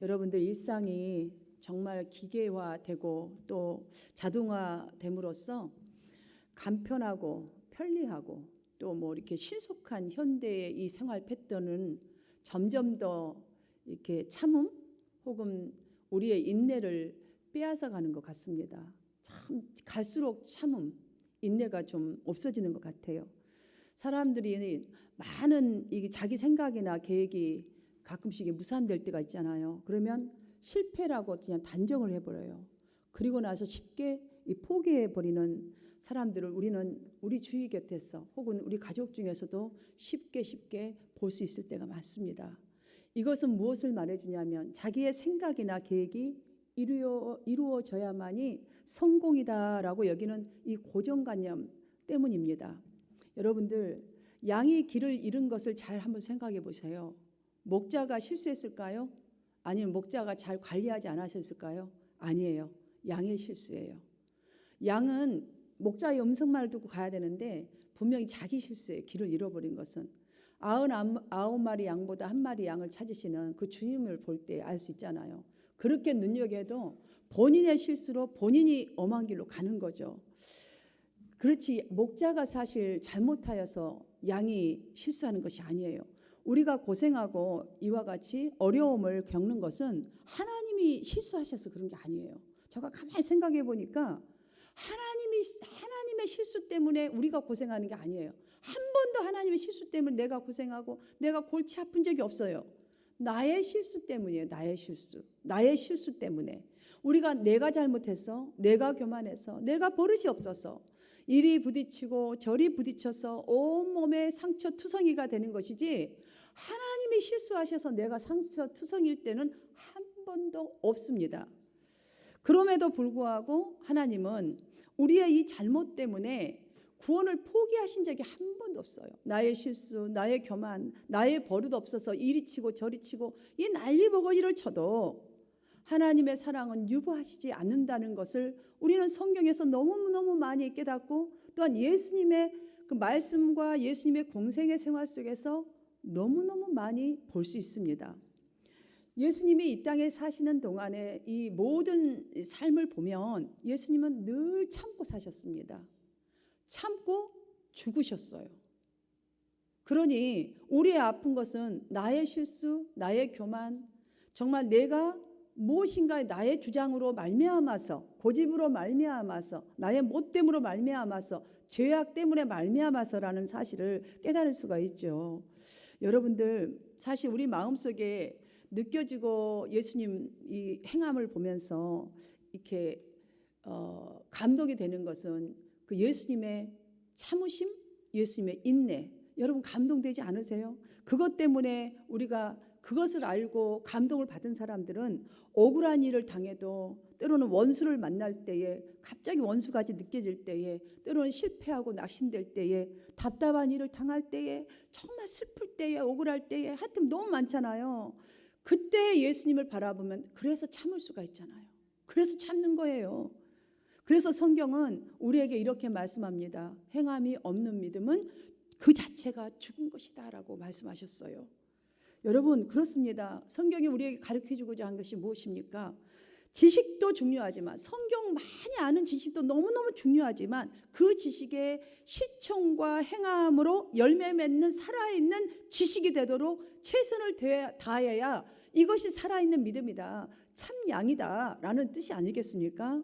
여러분들 일상이 정말 기계화되고 또 자동화됨으로써 간편하고 편리하고 또 뭐 이렇게 신속한 현대의 이 생활 패턴은 점점 더 이렇게 참음 혹은 우리의 인내를 빼앗아 가는 것 같습니다. 참 갈수록 참음, 인내가 좀 없어지는 것 같아요. 사람들이 많은 자기 생각이나 계획이 가끔씩 무산될 때가 있잖아요. 그러면 실패라고 그냥 단정을 해버려요. 그리고 나서 쉽게 포기해버리는 사람들을 우리는 우리 주위 곁에서 혹은 우리 가족 중에서도 쉽게 볼 수 있을 때가 많습니다. 이것은 무엇을 말해주냐면 자기의 생각이나 계획이 이루어져야만이 성공이다라고 여기는 이 고정관념 때문입니다. 여러분들 양이 길을 잃은 것을 잘 한번 생각해 보세요. 목자가 실수했을까요? 아니면 목자가 잘 관리하지 않으셨을까요? 아니에요. 양의 실수예요. 양은 목자의 음성만을 듣고 가야 되는데 분명히 자기 실수예요. 길을 잃어버린 것은. 99마리 양보다 한 마리 양을 찾으시는 그 주님을 볼 때 알 수 있잖아요. 그렇게 눈여겨도 본인의 실수로 본인이 엄한 길로 가는 거죠. 그렇지 목자가 사실 잘못하여서 양이 실수하는 것이 아니에요. 우리가 고생하고 이와 같이 어려움을 겪는 것은 하나님이 실수하셔서 그런 게 아니에요. 제가 가만히 생각해 보니까 하나님의 실수 때문에 우리가 고생하는 게 아니에요. 한 번도 하나님의 실수 때문에 내가 고생하고 내가 골치 아픈 적이 없어요. 나의 실수 때문이에요. 나의 실수 때문에 우리가 내가 잘못해서 내가 교만해서 내가 버릇이 없어서 이리 부딪히고 저리 부딪혀서 온몸에 상처투성이가 되는 것이지 하나님이 실수하셔서 내가 상처투성일 때는 한 번도 없습니다. 그럼에도 불구하고 하나님은 우리의 이 잘못 때문에 구원을 포기하신 적이 한 번도 없어요. 나의 실수, 나의 교만, 나의 버릇 없어서 이리 치고 저리 치고 이 난리버거지를 쳐도 하나님의 사랑은 유보하시지 않는다는 것을 우리는 성경에서 너무너무 많이 깨닫고 또한 예수님의 그 말씀과 예수님의 공생의 생활 속에서 너무너무 많이 볼 수 있습니다. 예수님이 이 땅에 사시는 동안에 이 모든 삶을 보면 예수님은 늘 참고 사셨습니다. 참고 죽으셨어요. 그러니 우리의 아픈 것은 나의 실수, 나의 교만, 정말 내가 무엇인가 나의 주장으로 말미암아서 고집으로 말미암아서 나의 못됨으로 말미암아서 죄악 때문에 말미암아서라는 사실을 깨달을 수가 있죠. 여러분들 사실 우리 마음속에 느껴지고 예수님 이 행함을 보면서 이렇게 감동이 되는 것은 그 예수님의 참으심, 예수님의 인내. 여러분 감동되지 않으세요? 그것 때문에 우리가 그것을 알고 감동을 받은 사람들은 억울한 일을 당해도 때로는 원수를 만날 때에 갑자기 원수같이 느껴질 때에 때로는 실패하고 낙심될 때에 답답한 일을 당할 때에 정말 슬플 때에 억울할 때에 하여튼 너무 많잖아요. 그때 예수님을 바라보면 그래서 참을 수가 있잖아요. 그래서 참는 거예요. 그래서 성경은 우리에게 이렇게 말씀합니다. 행함이 없는 믿음은 그 자체가 죽은 것이다 라고 말씀하셨어요. 여러분 그렇습니다. 성경이 우리에게 가르쳐주고자 한 것이 무엇입니까? 지식도 중요하지만 성경 많이 아는 지식도 너무너무 중요하지만 그 지식의 실천과 행함으로 열매 맺는 살아있는 지식이 되도록 최선을 다해야 이것이 살아있는 믿음이다. 참 양이다 라는 뜻이 아니겠습니까?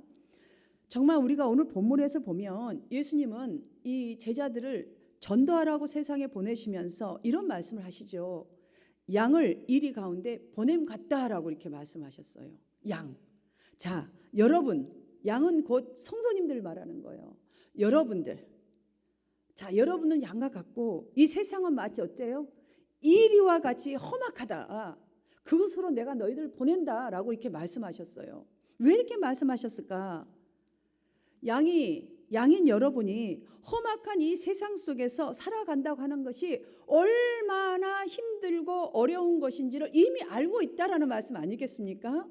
정말 우리가 오늘 본문에서 보면 예수님은 이 제자들을 전도하라고 세상에 보내시면서 이런 말씀을 하시죠. 양을 이리 가운데 보냄 같다라고 이렇게 말씀하셨어요. 양. 자, 여러분, 양은 곧 성도님들 말하는 거예요. 여러분들. 자, 여러분은 양과 같고 이 세상은 마치 어때요? 이리와 같이 험악하다. 그것으로 내가 너희들을 보낸다라고 이렇게 말씀하셨어요. 왜 이렇게 말씀하셨을까? 양인 여러분이 험악한 이 세상 속에서 살아간다고 하는 것이 얼마나 힘들고 어려운 것인지를 이미 알고 있다라는 말씀 아니겠습니까?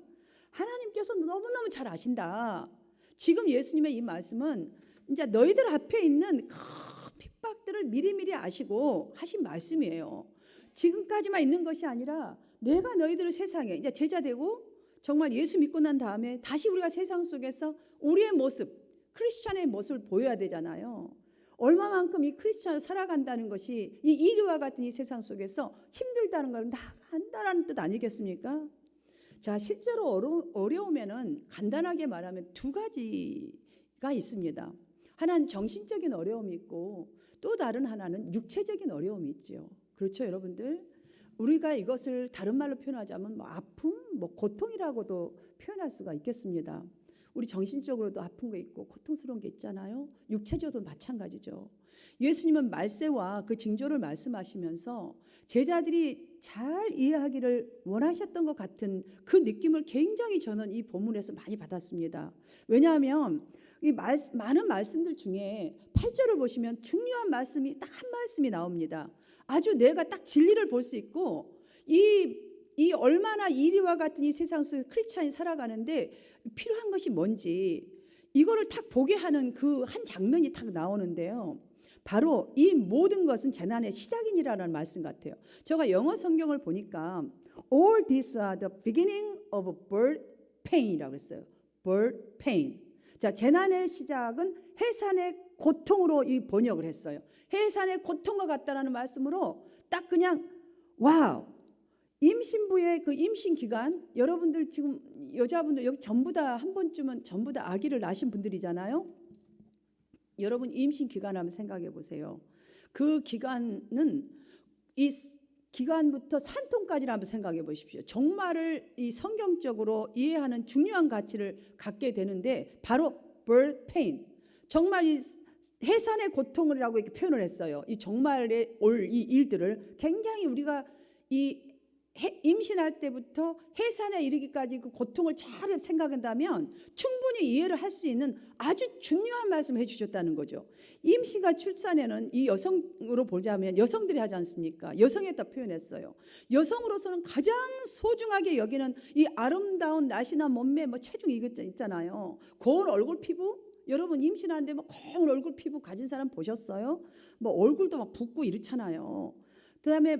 하나님께서 너무너무 잘 아신다. 지금 예수님의 이 말씀은 이제 너희들 앞에 있는 큰 핍박들을 미리미리 아시고 하신 말씀이에요. 지금까지만 있는 것이 아니라 내가 너희들을 세상에 이제 제자 되고 정말 예수 믿고 난 다음에 다시 우리가 세상 속에서 우리의 모습, 크리스찬의 모습을 보여야 되잖아요. 얼마만큼 이 크리스찬을 살아간다는 것이 이 이리와 같은 이 세상 속에서 힘들다는 걸 나간다라는 뜻 아니겠습니까? 자, 실제로 어려우면은 간단하게 말하면 두 가지가 있습니다. 하나는 정신적인 어려움이 있고 또 다른 하나는 육체적인 어려움이 있죠. 그렇죠, 여러분들? 우리가 이것을 다른 말로 표현하자면 뭐 아픔, 뭐 고통이라고도 표현할 수가 있겠습니다. 우리 정신적으로도 아픈 거 있고 고통스러운 게 있잖아요. 육체적으로도 마찬가지죠. 예수님은 말세와 그 징조를 말씀하시면서 제자들이 잘 이해하기를 원하셨던 것 같은 그 느낌을 굉장히 저는 이 본문에서 많이 받았습니다. 왜냐하면 이 많은 말씀들 중에 8절을 보시면 중요한 말씀이 딱 한 말씀이 나옵니다. 아주 내가 딱 진리를 볼 수 있고 이 얼마나 이리와 같은 이 세상 속에 크리스찬이 살아가는데 필요한 것이 뭔지 이거를 딱 보게 하는 그 한 장면이 딱 나오는데요. 바로 이 모든 것은 재난의 시작이라는 말씀 같아요. 제가 영어 성경을 보니까 All these are the beginning of birth pain이라고 했어요. birth pain. 자, 재난의 시작은 해산의 고통으로 이 번역을 했어요. 해산의 고통과 같다라는 말씀으로 딱 그냥 와우. 임신부의 그 임신 기간, 여러분들 지금 여자분들 여기 전부 다 한 번쯤은 전부 다 아기를 낳으신 분들이잖아요. 여러분 임신 기간 한번 생각해 보세요. 그 기간은 이 기간부터 산통까지를 한번 생각해 보십시오. 종말을 이 성경적으로 이해하는 중요한 가치를 갖게 되는데 바로 birth pain. 정말 이 해산의 고통이라고 이렇게 표현을 했어요. 이 종말에 올 이 일들을 굉장히 우리가 이 임신할 때부터 해산에 이르기까지 그 고통을 잘 생각한다면 충분히 이해를 할 수 있는 아주 중요한 말씀을 해주셨다는 거죠. 임신과 출산에는 이 여성으로 보자면 여성들이 하지 않습니까? 여성에다 표현했어요. 여성으로서는 가장 소중하게 여기는 이 아름다운 날씬한 몸매, 뭐 체중 이것 있잖아요. 고운 얼굴 피부. 여러분 임신하는데 뭐 고운 얼굴 피부 가진 사람 보셨어요? 뭐 얼굴도 막 붓고 이렇잖아요. 그다음에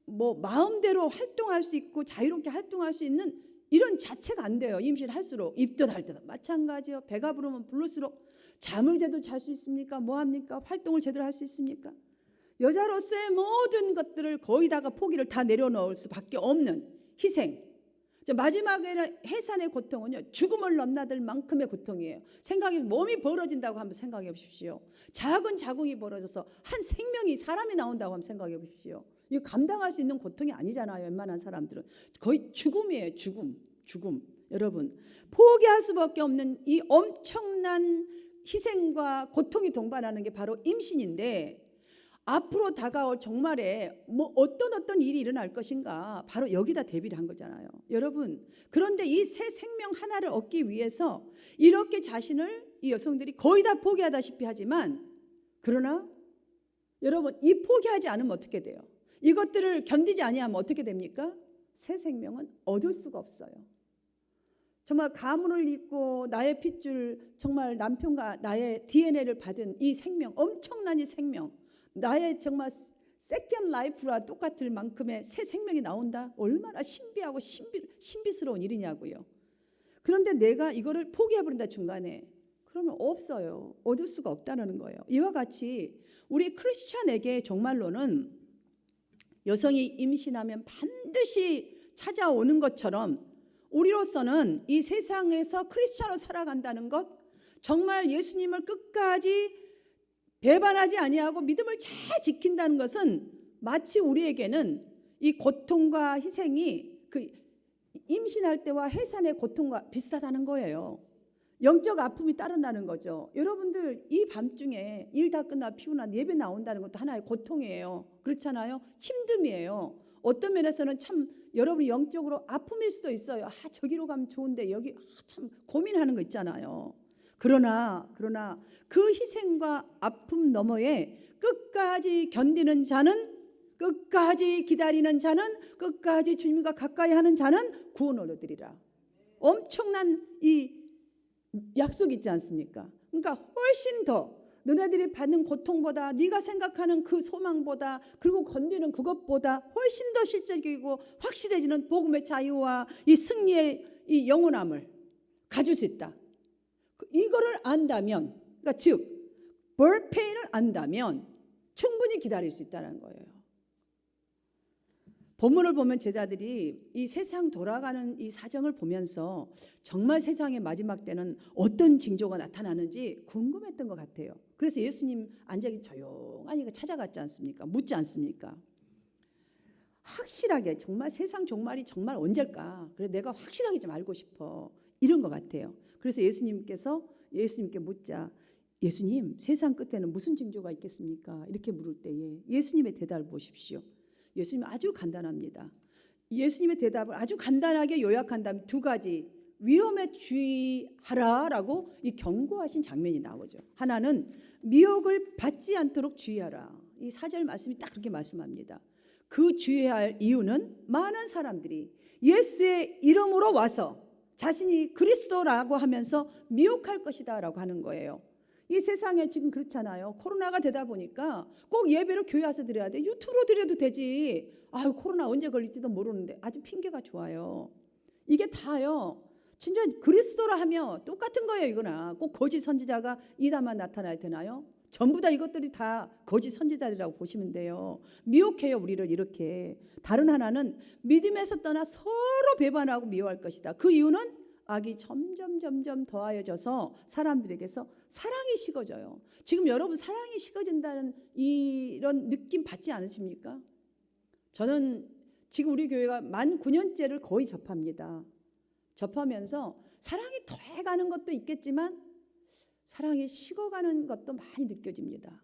뭐 마음대로 활동할 수 있고 자유롭게 활동할 수 있는 이런 자체가 안 돼요. 임신할수록 입덧 할 때도 마찬가지요. 배가 부르면 부를수록 잠을 제대로 잘 수 있습니까? 뭐 합니까? 활동을 제대로 할 수 있습니까? 여자로서의 모든 것들을 거의 다가 포기를 다 내려놓을 수밖에 없는 희생. 마지막에는 해산의 고통은요, 죽음을 넘나들 만큼의 고통이에요. 생각해 몸이 벌어진다고 한번 생각해 보십시오. 작은 자궁이 벌어져서 한 생명이 사람이 나온다고 한번 생각해 보십시오. 이거 감당할 수 있는 고통이 아니잖아요. 웬만한 사람들은 거의 죽음이에요. 죽음. 여러분 포기할 수밖에 없는 이 엄청난 희생과 고통이 동반하는 게 바로 임신인데 앞으로 다가올 종말에 뭐 어떤 일이 일어날 것인가 바로 여기다 대비를 한 거잖아요. 여러분 그런데 이 새 생명 하나를 얻기 위해서 이렇게 자신을 이 여성들이 거의 다 포기하다시피 하지만 그러나 여러분 이 포기하지 않으면 어떻게 돼요? 이것들을 견디지 아니하면 어떻게 됩니까? 새 생명은 얻을 수가 없어요. 정말 가문을 잇고 나의 핏줄 정말 남편과 나의 DNA를 받은 이 생명 엄청난 이 생명 나의 정말 세컨 라이프와 똑같을 만큼의 새 생명이 나온다. 얼마나 신비하고 신비스러운 일이냐고요. 그런데 내가 이거를 포기해버린다 중간에 그러면 없어요. 얻을 수가 없다는 거예요. 이와 같이 우리 크리스찬에게 정말로는 여성이 임신하면 반드시 찾아오는 것처럼 우리로서는 이 세상에서 크리스찬으로 살아간다는 것 정말 예수님을 끝까지 배반하지 아니하고 믿음을 잘 지킨다는 것은 마치 우리에게는 이 고통과 희생이 그 임신할 때와 해산의 고통과 비슷하다는 거예요. 영적 아픔이 따른다는 거죠. 여러분들 이 밤중에 일 다 끝나 피곤한 예배 나온다는 것도 하나의 고통이에요. 그렇잖아요. 힘듦이에요. 어떤 면에서는 참 여러분이 영적으로 아픔일 수도 있어요. 저기로 가면 좋은데 여기 참 고민하는 거 있잖아요. 그러나 그 희생과 아픔 너머에 끝까지 견디는 자는 끝까지 기다리는 자는 끝까지 주님과 가까이 하는 자는 구원을 얻으리라. 엄청난 이 약속이 있지 않습니까? 그러니까 훨씬 더 너네들이 받는 고통보다 네가 생각하는 그 소망보다 그리고 건드는 그것보다 훨씬 더 실제적이고 확실해지는 복음의 자유와 이 승리의 이 영원함을 가질 수 있다. 이거를 안다면, 그러니까 즉 birth pain을 안다면 충분히 기다릴 수 있다는 거예요. 본문을 보면 제자들이 이 세상 돌아가는 이 사정을 보면서 정말 세상의 마지막 때는 어떤 징조가 나타나는지 궁금했던 것 같아요. 그래서 예수님 앉아기 조용하니 찾아갔지 않습니까? 묻지 않습니까? 확실하게 정말 세상 종말이 정말 언제일까? 그래서 내가 확실하게 좀 알고 싶어. 이런 것 같아요. 그래서 예수님께 묻자. 예수님, 세상 끝에는 무슨 징조가 있겠습니까? 이렇게 물을 때에 예수님의 대답을 보십시오. 예수님은 아주 간단합니다. 예수님의 대답을 아주 간단하게 요약한다면 두 가지, 위험에 주의하라라고 이 경고하신 장면이 나오죠. 하나는 미혹을 받지 않도록 주의하라. 이 4절 말씀이 딱 그렇게 말씀합니다. 그 주의해야 할 이유는 많은 사람들이 예수의 이름으로 와서 자신이 그리스도라고 하면서 미혹할 것이다 라고 하는 거예요. 이 세상에 지금 그렇잖아요. 코로나가 되다 보니까 꼭 예배를 교회 와서 드려야 돼. 유튜브로 드려도 되지. 아유, 코로나 언제 걸릴지도 모르는데. 아주 핑계가 좋아요. 이게 다요. 진짜 그리스도라 하면 똑같은 거예요. 이거나 꼭 거짓 선지자가 이다만 나타나야 되나요? 전부 다 이것들이 다 거짓 선지자들이라고 보시면 돼요. 미혹해요, 우리를 이렇게. 다른 하나는 믿음에서 떠나 서로 배반하고 미워할 것이다. 그 이유는 악이 점점 더하여져서 사람들에게서 사랑이 식어져요. 지금 여러분 사랑이 식어진다는 이런 느낌 받지 않으십니까? 저는 지금 우리 교회가 만 9년째를 거의 접합니다. 접하면서 사랑이 더해가는 것도 있겠지만 사랑이 식어가는 것도 많이 느껴집니다.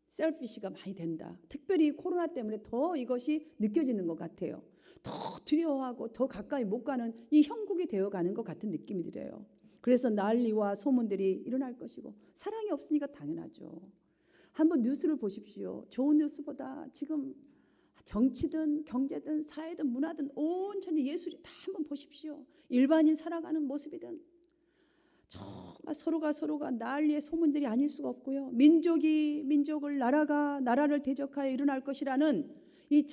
셀피시가 많이 된다. 특별히 코로나 때문에 더 이것이 느껴지는 것 같아요. 더 두려워하고 더 가까이 못 가는 이 형국이 되어가는 것 같은 느낌이 들어요. 그래서 난리와 소문들이 일어날 것이고 사랑이 없으니까 당연하죠. 한번 뉴스를 보십시오. 좋은 뉴스보다 지금 정치든 경제든 사회든 문화든 온전히 예술이 다 한번 보십시오. 일반인 살아가는 모습이든 정말 서로가 난리의 소문들이 아닐 수가 없고요. 민족이 민족을 나라가 나라를 대적하여 일어날 것이라는 이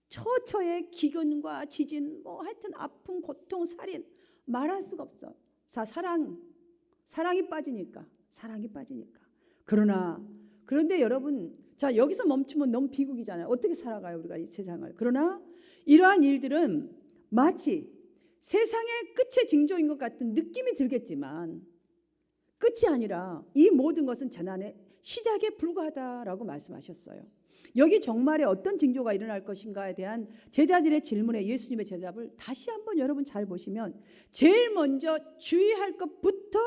처처의 기근과 지진 뭐 하여튼 아픔 고통 살인 말할 수가 없어. 사랑이 빠지니까 그런데 여러분 자 여기서 멈추면 너무 비극이잖아요. 어떻게 살아가요 우리가 이 세상을. 그러나 이러한 일들은 마치 세상의 끝의 징조인 것 같은 느낌이 들겠지만 끝이 아니라 이 모든 것은 재난의 시작에 불과하다라고 말씀하셨어요. 여기 종말에 어떤 징조가 일어날 것인가에 대한 제자들의 질문에 예수님의 대답을 다시 한번 여러분 잘 보시면 제일 먼저 주의할 것부터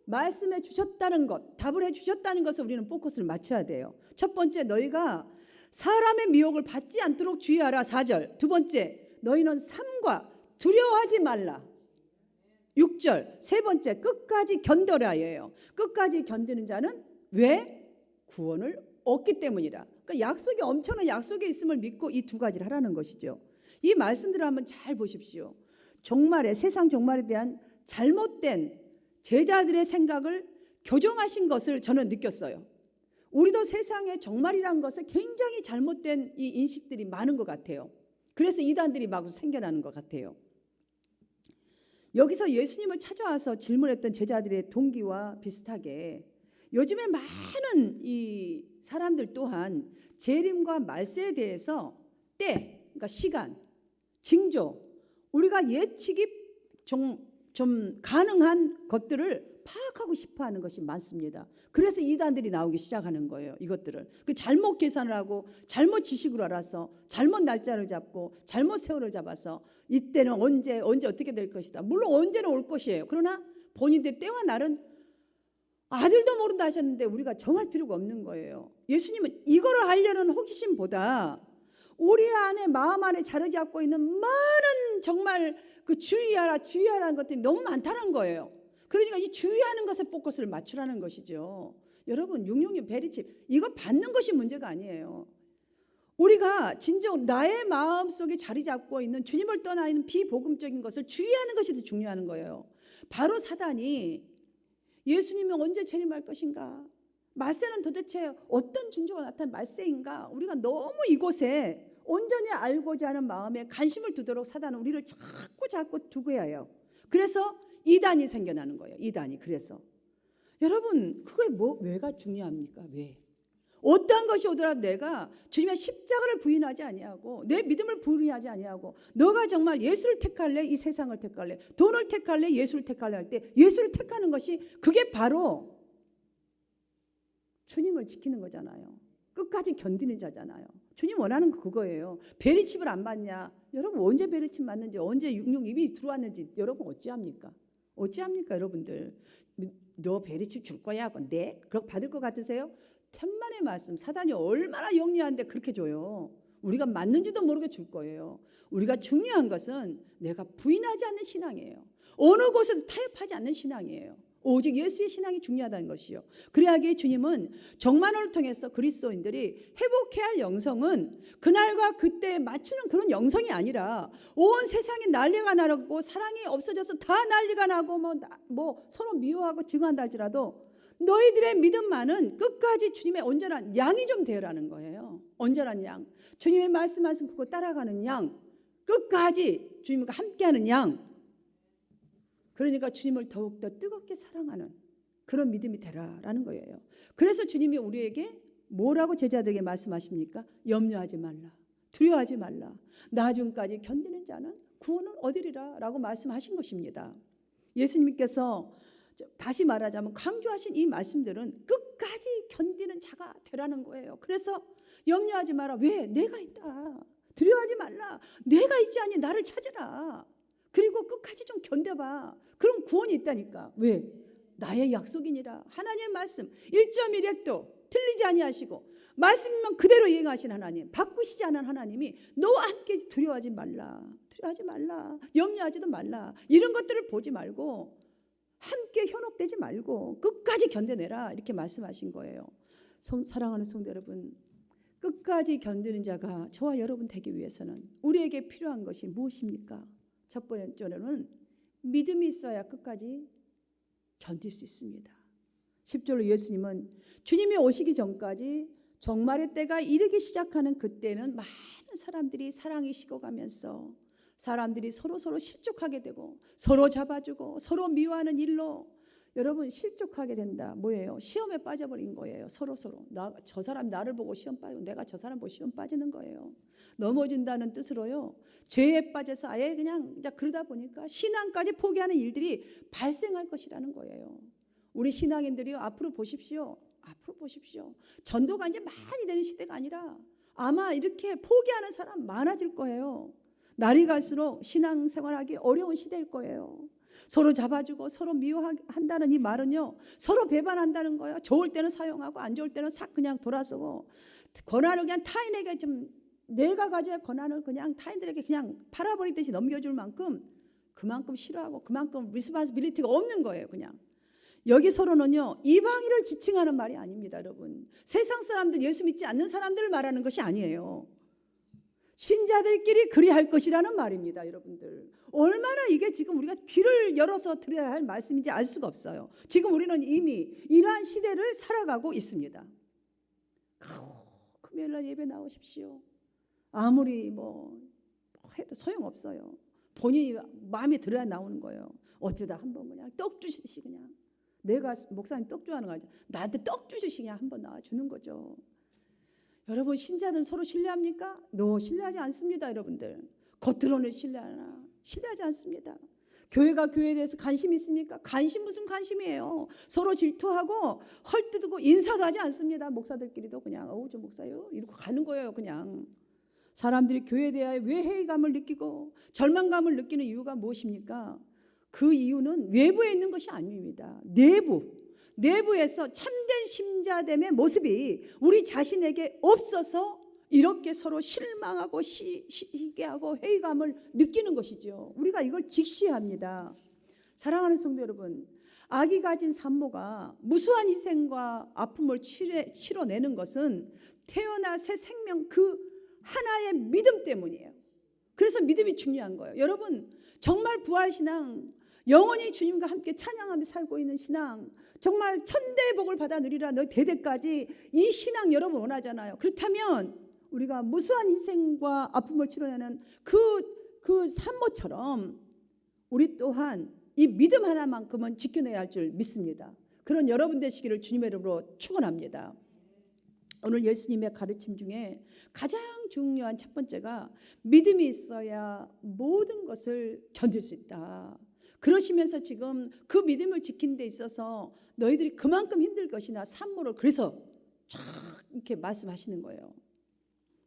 말씀해 주셨다는 것, 답을 해 주셨다는 것을 우리는 포커스를 맞춰야 돼요. 첫 번째, 너희가 사람의 미혹을 받지 않도록 주의하라 4절. 두 번째, 너희는 삶과 두려워하지 말라 6절. 세 번째, 끝까지 견뎌라예요. 끝까지 견디는 자는 왜? 구원을 얻기 때문이라. 그러니까 약속이 엄청난 약속이 있음을 믿고 이 두 가지를 하라는 것이죠. 이 말씀들을 한번 잘 보십시오. 종말에 세상 종말에 대한 잘못된 제자들의 생각을 교정하신 것을 저는 느꼈어요. 우리도 세상의 종말이라는 것을 굉장히 잘못된 이 인식들이 많은 것 같아요. 그래서 이단들이 마구 생겨나는 것 같아요. 여기서 예수님을 찾아와서 질문했던 제자들의 동기와 비슷하게 요즘에 많은 이 사람들 또한 재림과 말세에 대해서 그러니까 시간, 징조, 우리가 예측이 좀 가능한 것들을 파악하고 싶어하는 것이 많습니다. 그래서 이단들이 나오기 시작하는 거예요. 이것들을 잘못 계산을 하고 잘못 지식으로 알아서 잘못 날짜를 잡고 잘못 세월을 잡아서 이때는 언제 어떻게 될 것이다. 물론 언제는 올 것이에요. 그러나 본인들 때와 날은 아들도 모른다 하셨는데 우리가 정할 필요가 없는 거예요. 예수님은 이거를 하려는 호기심보다 우리 안에 마음 안에 자리 잡고 있는 많은 정말 그 주의하라는 것들이 너무 많다는 거예요. 그러니까 이 주의하는 것에 포커스를 맞추라는 것이죠. 여러분 666 베리칩 이거 받는 것이 문제가 아니에요. 우리가 진정 나의 마음속에 자리 잡고 있는 주님을 떠나 있는 비복음적인 것을 주의하는 것이 더 중요한 거예요. 바로 사단이 예수님이 언제 재림할 것인가? 말세는 도대체 어떤 징조가 나타난 말세인가? 우리가 너무 이곳에 온전히 알고자 하는 마음에 관심을 두도록 사단은 우리를 자꾸 두게 해요. 그래서 이단이 생겨나는 거예요. 이단이. 그래서 여러분, 그게 왜가 중요합니까? 왜? 어떠한 것이 오더라도 내가 주님의 십자가를 부인하지 아니하고 내 믿음을 부인하지 아니하고 너가 정말 예수를 택할래? 이 세상을 택할래? 돈을 택할래? 예수를 택할래? 할 때 예수를 택하는 것이 그게 바로 주님을 지키는 거잖아요. 끝까지 견디는 자잖아요. 주님 원하는 거 그거예요. 베리칩을 안 받냐? 여러분 언제 베리칩 맞는지 언제 66 입이 들어왔는지 여러분 어찌합니까? 어찌합니까 여러분들? 너 베리칩 줄 거야? 네? 그렇게 받을 것 같으세요? 천만의 말씀. 사단이 얼마나 영리한데 그렇게 줘요. 우리가 맞는지도 모르게 줄 거예요. 우리가 중요한 것은 내가 부인하지 않는 신앙이에요. 어느 곳에서 타협하지 않는 신앙이에요. 오직 예수의 신앙이 중요하다는 것이요. 그래야기에 주님은 정만호를 통해서 그리스도인들이 회복해야 할 영성은 그날과 그때에 맞추는 그런 영성이 아니라 온 세상이 난리가 나고 사랑이 없어져서 다 난리가 나고 뭐 서로 미워하고 증오한다 할지라도 너희들의 믿음만은 끝까지 주님의 온전한 양이 좀 되어라는 거예요. 온전한 양. 주님의 말씀하신 그거 따라가는 양. 끝까지 주님과 함께하는 양. 그러니까 주님을 더욱더 뜨겁게 사랑하는 그런 믿음이 되라라는 거예요. 그래서 주님이 우리에게 뭐라고 제자들에게 말씀하십니까? 염려하지 말라. 두려워하지 말라. 나중까지 견디는 자는 구원을 얻으리라 라고 말씀하신 것입니다. 예수님께서 다시 말하자면 강조하신 이 말씀들은 끝까지 견디는 자가 되라는 거예요. 그래서 염려하지 마라. 왜? 내가 있다. 두려워하지 말라. 내가 있지 않니? 나를 찾으라. 그리고 끝까지 좀 견뎌봐. 그럼 구원이 있다니까. 왜? 나의 약속이니라. 하나님의 말씀 1.1핵도 틀리지 아니하시고 말씀만 그대로 이행하신 하나님, 바꾸시지 않은 하나님이 너와 함께 두려워하지 말라. 두려워하지 말라. 염려하지도 말라. 이런 것들을 보지 말고 함께 현혹되지 말고 끝까지 견뎌내라. 이렇게 말씀하신 거예요. 사랑하는 성도 여러분, 끝까지 견디는 자가 저와 여러분 되기 위해서는 우리에게 필요한 것이 무엇입니까? 첫 번째로는 믿음이 있어야 끝까지 견딜 수 있습니다. 10절로 예수님은 주님이 오시기 전까지 종말의 때가 이르기 시작하는 그때는 많은 사람들이 사랑이 식어가면서 사람들이 서로 실족하게 되고 서로 잡아주고 서로 미워하는 일로 여러분 실족하게 된다. 뭐예요? 시험에 빠져버린 거예요. 서로 저 사람 나를 보고 시험 빠지고 내가 저 사람 보고 시험 빠지는 거예요. 넘어진다는 뜻으로요. 죄에 빠져서 아예 그냥 그러다 보니까 신앙까지 포기하는 일들이 발생할 것이라는 거예요. 우리 신앙인들이요. 앞으로 보십시오. 전도가 이제 많이 되는 시대가 아니라 아마 이렇게 포기하는 사람 많아질 거예요. 날이 갈수록 신앙생활하기 어려운 시대일 거예요. 서로 잡아주고 서로 미워한다는 이 말은요. 서로 배반한다는 거예요. 좋을 때는 사용하고 안 좋을 때는 싹 그냥 돌아서고 권한을 그냥 타인에게 좀 내가 가져야 권한을 그냥 타인들에게 그냥 팔아버리듯이 넘겨줄 만큼 그만큼 싫어하고 그만큼 리스폰시빌리티가 없는 거예요. 그냥. 여기서로는요. 이방인을 지칭하는 말이 아닙니다. 여러분. 세상 사람들 예수 믿지 않는 사람들을 말하는 것이 아니에요. 신자들끼리 그리할 것이라는 말입니다. 여러분들. 얼마나 이게 지금 우리가 귀를 열어서 들어야 할 말씀인지 알 수가 없어요. 지금 우리는 이미 이러한 시대를 살아가고 있습니다. 금요일날 예배 나오십시오. 아무리 해도 소용없어요. 본인이 마음에 들어야 나오는 거예요. 어쩌다 한번 그냥 떡 주시듯이 그냥 내가 목사님 떡 좋아하는 거 알죠? 나한테 떡 주시듯이 그냥 한번 나와주는 거죠. 여러분 신자들은 서로 신뢰합니까? 신뢰하지 않습니다. 여러분들 겉으로는 신뢰하나? 신뢰하지 않습니다. 교회가 교회에 대해서 관심이 있습니까? 관심 무슨 관심이에요. 서로 질투하고 헐뜯고 인사도 하지 않습니다. 목사들끼리도 그냥 저 목사요 이러고 가는 거예요. 그냥 사람들이 교회에 대하여 왜 회의감을 느끼고 절망감을 느끼는 이유가 무엇입니까? 그 이유는 외부에 있는 것이 아닙니다. 내부에서 참된 신자됨의 모습이 우리 자신에게 없어서 이렇게 서로 실망하고 시기하고 회의감을 느끼는 것이죠. 우리가 이걸 직시합니다. 사랑하는 성도 여러분, 아기 가진 산모가 무수한 희생과 아픔을 치러내는 것은 태어나 새 생명 그 하나의 믿음 때문이에요. 그래서 믿음이 중요한 거예요. 여러분 정말 부활신앙 영원히 주님과 함께 찬양하며 살고 있는 신앙, 정말 천대의 복을 받아 누리라 너 대대까지, 이 신앙 여러분 원하잖아요. 그렇다면 우리가 무수한 희생과 아픔을 치러내는 그 산모처럼 우리 또한 이 믿음 하나만큼은 지켜내야 할 줄 믿습니다. 그런 여러분 되시기를 주님의 이름으로 축원합니다. 오늘 예수님의 가르침 중에 가장 중요한 첫 번째가 믿음이 있어야 모든 것을 견딜 수 있다. 그러시면서 지금 그 믿음을 지키는 데 있어서 너희들이 그만큼 힘들 것이나 산모를 그래서 쫙 이렇게 말씀하시는 거예요.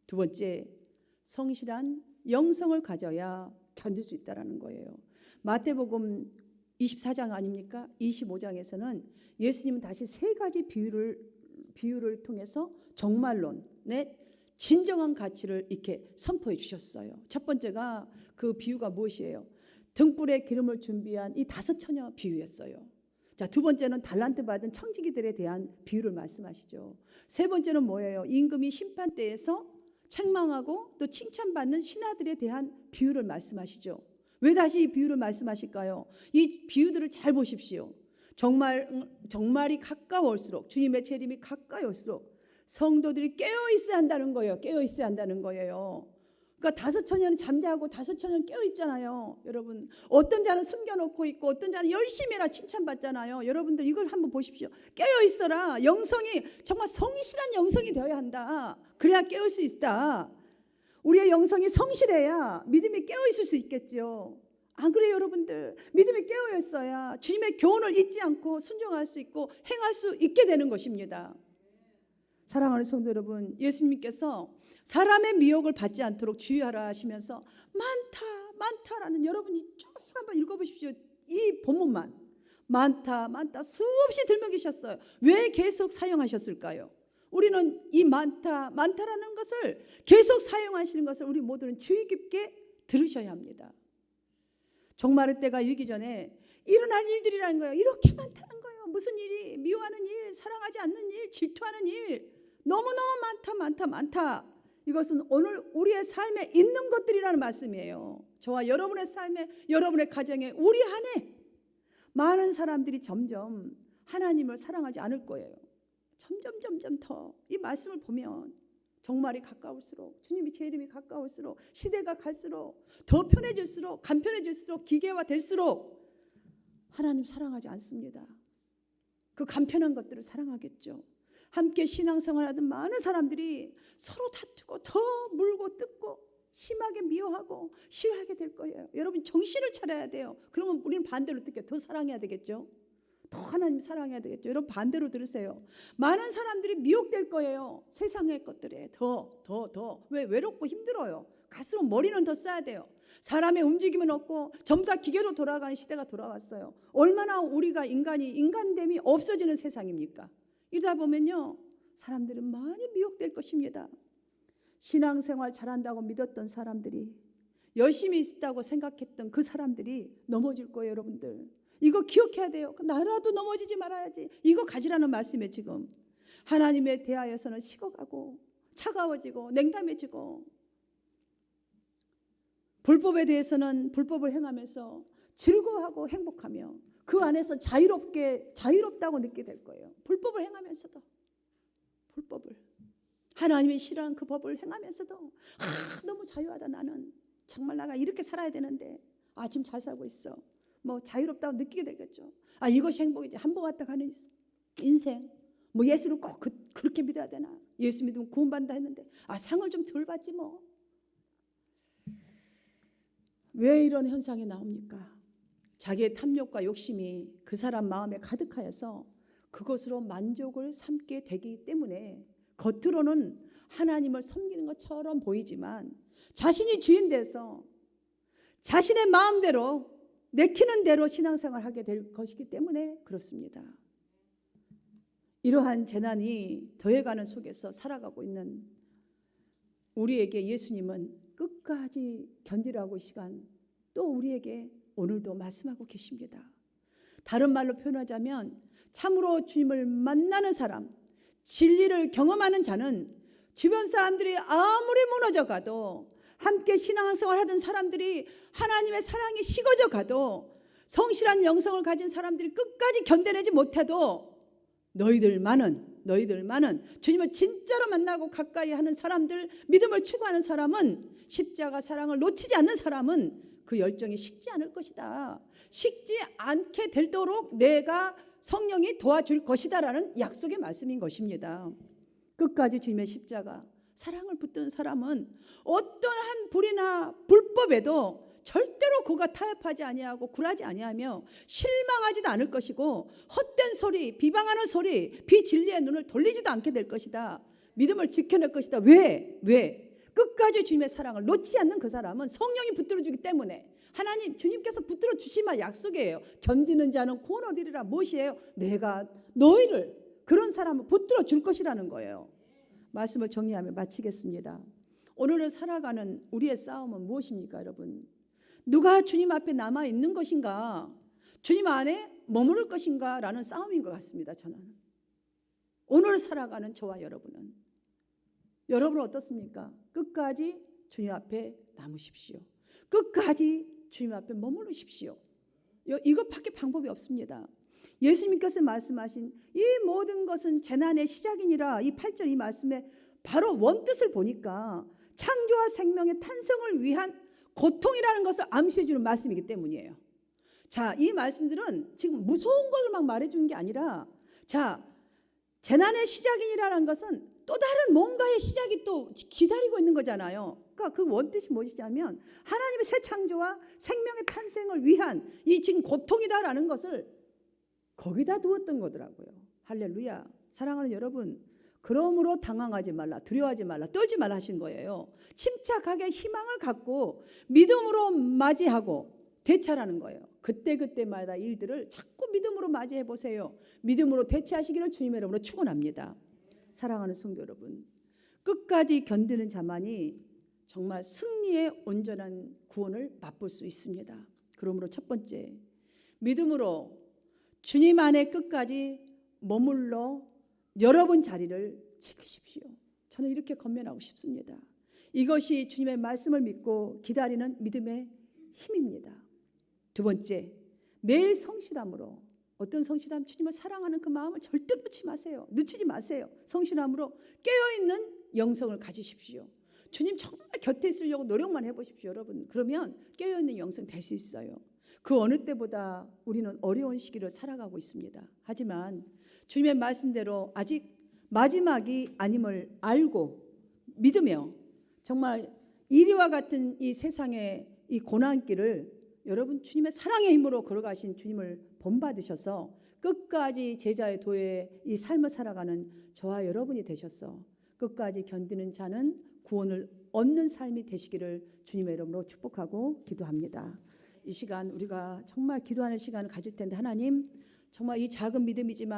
두 번째, 성실한 영성을 가져야 견딜 수 있다라는 거예요. 마태복음 24장 아닙니까? 25장에서는 예수님은 다시 세 가지 비유를 통해서 정말론의 진정한 가치를 이렇게 선포해 주셨어요. 첫 번째가 그 비유가 무엇이에요? 등불에 기름을 준비한 이 5 처녀 비유였어요. 자, 두 번째는 달란트 받은 청지기들에 대한 비유를 말씀하시죠. 세 번째는 뭐예요? 임금이 심판대에서 책망하고 또 칭찬받는 신하들에 대한 비유를 말씀하시죠. 왜 다시 이 비유를 말씀하실까요? 이 비유들을 잘 보십시오. 정말이 가까울수록, 주님의 재림이 가까이 올수록 성도들이 깨어 있어야 한다는 거예요. 깨어 있어야 한다는 거예요. 그러니까 5 처녀는 잠자고 5 처녀는 깨어 있잖아요. 여러분, 어떤 자는 숨겨놓고 있고 어떤 자는 열심히 해라 칭찬받잖아요. 여러분들 이걸 한번 보십시오. 깨어 있어라. 영성이 정말 성실한 영성이 되어야 한다. 그래야 깨울 수 있다. 우리의 영성이 성실해야 믿음이 깨어 있을 수 있겠죠. 안 그래요, 여러분들? 믿음이 깨어 있어야 주님의 교훈을 잊지 않고 순종할 수 있고 행할 수 있게 되는 것입니다. 사랑하는 성도 여러분, 예수님께서 사람의 미혹을 받지 않도록 주의하라 하시면서 많다라는, 여러분이 쭉 한번 읽어보십시오. 이 본문만 많다 수없이 들먹이셨어요. 왜 계속 사용하셨을까요? 우리는 이 많다라는 것을 계속 사용하시는 것을 우리 모두는 주의 깊게 들으셔야 합니다. 종말의 때가 이르기 전에 일어날 일들이라는 거예요. 이렇게 많다는 거예요. 무슨 일이, 미워하는 일, 사랑하지 않는 일, 질투하는 일, 너무너무 많다. 이것은 오늘 우리의 삶에 있는 것들이라는 말씀이에요. 저와 여러분의 삶에, 여러분의 가정에, 우리 안에 많은 사람들이 점점 하나님을 사랑하지 않을 거예요. 점점 더 이 말씀을 보면 종말이 가까울수록, 주님이 재림이 가까울수록, 시대가 갈수록 더 편해질수록, 간편해질수록, 기계화될수록 하나님 사랑하지 않습니다. 그 간편한 것들을 사랑하겠죠. 함께 신앙생활하던 많은 사람들이 서로 다투고 더 물고 뜯고 심하게 미워하고 싫어하게 될 거예요. 여러분 정신을 차려야 돼요. 그러면 우리는 반대로 어떻게 더 사랑해야 되겠죠? 더 하나님 사랑해야 되겠죠. 여러분 반대로 들으세요. 많은 사람들이 미혹될 거예요. 세상의 것들에 더. 왜? 외롭고 힘들어요. 갈수록 머리는 더 써야 돼요. 사람의 움직임은 없고 전부 다 기계로 돌아가는 시대가 돌아왔어요. 얼마나 우리가 인간됨이 없어지는 세상입니까? 이러다 보면요, 사람들은 많이 미혹될 것입니다. 신앙생활 잘한다고 믿었던 사람들이, 열심히 있다고 생각했던 그 사람들이 넘어질 거예요. 여러분들 이거 기억해야 돼요. 나라도 넘어지지 말아야지. 이거 가지라는 말씀에 지금 하나님에 대하여서는 식어가고 차가워지고 냉담해지고, 불법에 대해서는 불법을 행하면서 즐거워하고 행복하며 그 안에서 자유롭다고 느끼게 될 거예요. 불법을 행하면서도, 불법을, 하나님이 싫어하는 그 법을 행하면서도 너무 자유하다. 나는 정말 나가 이렇게 살아야 되는데 지금 잘 살고 있어. 뭐 자유롭다고 느끼게 되겠죠. 이것이 행복이지. 한 번 왔다 가는 인생. 뭐 예수를 꼭 그렇게 믿어야 되나? 예수 믿으면 구원받는다 했는데 상을 좀 덜 받지 뭐. 왜 이런 현상이 나옵니까? 자기의 탐욕과 욕심이 그 사람 마음에 가득하여서 그것으로 만족을 삼게 되기 때문에 겉으로는 하나님을 섬기는 것처럼 보이지만 자신이 주인 돼서 자신의 마음대로 내키는 대로 신앙생활을 하게 될 것이기 때문에 그렇습니다. 이러한 재난이 더해가는 속에서 살아가고 있는 우리에게 예수님은 끝까지 견디라고 이 시간 또 우리에게 오늘도 말씀하고 계십니다. 다른 말로 표현하자면 참으로 주님을 만나는 사람, 진리를 경험하는 자는 주변 사람들이 아무리 무너져 가도, 함께 신앙생활 하던 사람들이 하나님의 사랑이 식어져 가도 성실한 영성을 가진 사람들이 끝까지 견뎌내지 못해도 너희들만은 주님을 진짜로 만나고 가까이 하는 사람들, 믿음을 추구하는 사람은, 십자가 사랑을 놓치지 않는 사람은 그 열정이 식지 않을 것이다. 식지 않게 되도록 내가 성령이 도와줄 것이다라는 약속의 말씀인 것입니다. 끝까지 주님의 십자가 사랑을 붙드는 사람은 어떠한 불이나 불법에도 절대로 그가 타협하지 아니하고 굴하지 아니하며 실망하지도 않을 것이고, 헛된 소리, 비방하는 소리, 비진리의 눈을 돌리지도 않게 될 것이다. 믿음을 지켜낼 것이다. 왜? 끝까지 주님의 사랑을 놓지 않는 그 사람은 성령이 붙들어주기 때문에, 하나님 주님께서 붙들어 주시면 약속이에요. 견디는 자는 구원 얻으리라. 무엇이에요? 내가 너희를, 그런 사람을 붙들어 줄 것이라는 거예요. 말씀을 정리하며 마치겠습니다. 오늘을 살아가는 우리의 싸움은 무엇입니까, 여러분? 누가 주님 앞에 남아 있는 것인가, 주님 안에 머무를 것인가 라는 싸움인 것 같습니다. 저는 오늘 살아가는 저와 여러분은 어떻습니까? 끝까지 주님 앞에 남으십시오. 끝까지 주님 앞에 머무르십시오. 이것밖에 방법이 없습니다. 예수님께서 말씀하신 이 모든 것은 재난의 시작이니라, 이 8절 이 말씀에 바로 원뜻을 보니까 창조와 생명의 탄생을 위한 고통이라는 것을 암시해 주는 말씀이기 때문이에요. 자, 이 말씀들은 지금 무서운 것을 막 말해주는 게 아니라, 자, 재난의 시작이라는 것은 또 다른 뭔가의 시작이 또 기다리고 있는 거잖아요. 그러니까 그 원뜻이 무엇이냐면 하나님의 새 창조와 생명의 탄생을 위한 이 지금 고통이다라는 것을 거기다 두었던 거더라고요. 할렐루야. 사랑하는 여러분, 그러므로 당황하지 말라, 두려워하지 말라, 떨지 말라 하신 거예요. 침착하게 희망을 갖고 믿음으로 맞이하고 대처하라는 거예요. 그때마다 일들을 자꾸 믿음으로 맞이해 보세요. 믿음으로 대처하시기를 주님의 이름으로 축원합니다. 사랑하는 성도 여러분, 끝까지 견디는 자만이 정말 승리의 온전한 구원을 맛볼 수 있습니다. 그러므로 첫 번째, 믿음으로 주님 안에 끝까지 머물러 여러분 자리를 지키십시오. 저는 이렇게 권면하고 싶습니다. 이것이 주님의 말씀을 믿고 기다리는 믿음의 힘입니다. 두 번째, 매일 성실함으로, 어떤 성실함? 주님을 사랑하는 그 마음을 절대 놓치지 마세요. 성실함으로 깨어있는 영성을 가지십시오. 주님 정말 곁에 있으려고 노력만 해보십시오, 여러분. 그러면 깨어있는 영성 될 수 있어요. 그 어느 때보다 우리는 어려운 시기를 살아가고 있습니다. 하지만 주님의 말씀대로 아직 마지막이 아님을 알고 믿으며 정말 이리와 같은 이 세상의 이 고난길을 여러분 주님의 사랑의 힘으로 걸어가신 주님을 본받으셔서 끝까지 제자의 도의 이 삶을 살아가는 저와 여러분이 되셔서 끝까지 견디는 자는 구원을 얻는 삶이 되시기를 주님의 이름으로 축복하고 기도합니다. 이 시간 우리가 정말 기도하는 시간을 가질 텐데, 하나님 정말 이 작은 믿음이지만